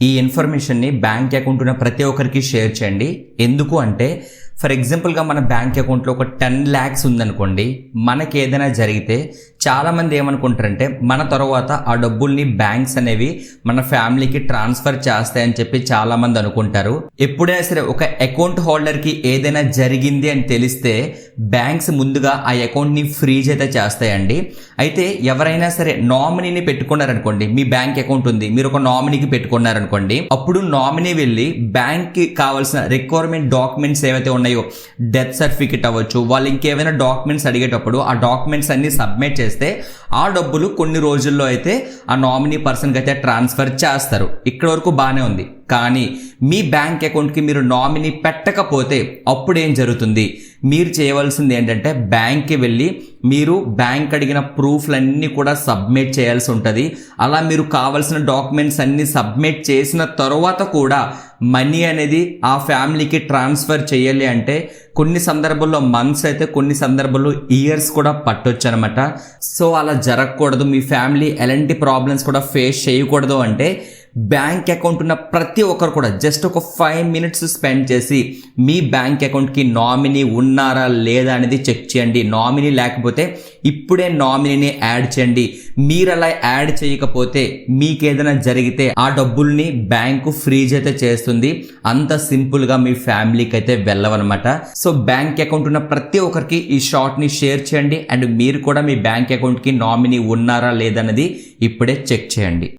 ఈ ఇన్ఫర్మేషన్ని bank account ఉన్న ప్రతి ఒక్కరికి షేర్ చేయండి. ఎందుకు అంటే ఫర్ ఎగ్జాంపుల్గా మన బ్యాంక్ అకౌంట్లో ఒక 10 lakhs ఉందనుకోండి, మనకి ఏదైనా జరిగితే చాలామంది ఏమనుకుంటారంటే మన తర్వాత ఆ డబ్బుల్ని బ్యాంక్స్ అనేవి మన ఫ్యామిలీకి ట్రాన్స్ఫర్ చేస్తాయని చెప్పి చాలామంది అనుకుంటారు. ఎప్పుడైనా సరే ఒక అకౌంట్ హోల్డర్కి ఏదైనా జరిగింది అని తెలిస్తే బ్యాంక్స్ ముందుగా ఆ అకౌంట్ని ఫ్రీజ్ అయితే చేస్తాయండి. అయితే ఎవరైనా సరే నామినీని పెట్టుకున్నారనుకోండి, మీ బ్యాంక్ అకౌంట్ ఉంది, మీరు ఒక నామినీకి పెట్టుకున్నారనుకోండి, అప్పుడు నామినీ వెళ్ళి బ్యాంక్కి కావాల్సిన రిక్వైర్మెంట్ డాక్యుమెంట్స్ ఏవైతే ఉన్నాయో, డెత్ సర్టిఫికేట్ అవ్వచ్చు, వాళ్ళు ఇంకేమైనా డాక్యుమెంట్స్ అడిగేటప్పుడు ఆ డాక్యుమెంట్స్ అన్ని సబ్మిట్ చేస్తే ఆ డబ్బులు కొన్ని రోజుల్లో అయితే ఆ నామినీ పర్సన్కి అయితే ట్రాన్స్ఫర్ చేస్తారు. ఇక్కడ వరకు బాగానే ఉంది. కానీ మీ బ్యాంక్ అకౌంట్కి మీరు నామినీ పెట్టకపోతే అప్పుడు ఏం జరుగుతుంది? మీరు చేయవలసింది ఏంటంటే బ్యాంక్కి వెళ్ళి మీరు బ్యాంక్ అడిగిన ప్రూఫ్లన్నీ కూడా సబ్మిట్ చేయాల్సి ఉంటుంది. అలా మీరు కావాల్సిన డాక్యుమెంట్స్ అన్ని సబ్మిట్ చేసిన తర్వాత కూడా మనీ అనేది ఆ ఫ్యామిలీకి ట్రాన్స్ఫర్ చేయాలి అంటే కొన్ని సందర్భాల్లో మంత్స్ అయితే, కొన్ని సందర్భాల్లో ఇయర్స్ కూడా పట్టొచ్చు అనమాట. సో అలా జరగకూడదు, మీ ఫ్యామిలీ ఎలాంటి ప్రాబ్లమ్స్ కూడా ఫేస్ చేయకూడదు అంటే బ్యాంక్ అకౌంట్ ఉన్న ప్రతి ఒక్కరు కూడా జస్ట్ ఒక 5 minutes స్పెండ్ చేసి మీ బ్యాంక్ అకౌంట్కి నామినీ ఉన్నారా లేదా అనేది చెక్ చేయండి. నామినీ లేకపోతే ఇప్పుడే నామినీని యాడ్ చేయండి. మీరు అలా యాడ్ చేయకపోతే మీకు ఏదైనా జరిగితే ఆ డబ్బుల్ని బ్యాంకు ఫ్రీజ్ అయితే చేస్తుంది. అంత సింపుల్గా మీ ఫ్యామిలీకి అయితే వెళ్ళవన్నమాట. సో బ్యాంక్ అకౌంట్ ఉన్న ప్రతి ఒక్కరికి ఈ షార్ట్ని షేర్ చేయండి. అండ్ మీరు కూడా మీ బ్యాంక్ అకౌంట్కి నామినీ ఉన్నారా లేదన్నది ఇప్పుడే చెక్ చేయండి.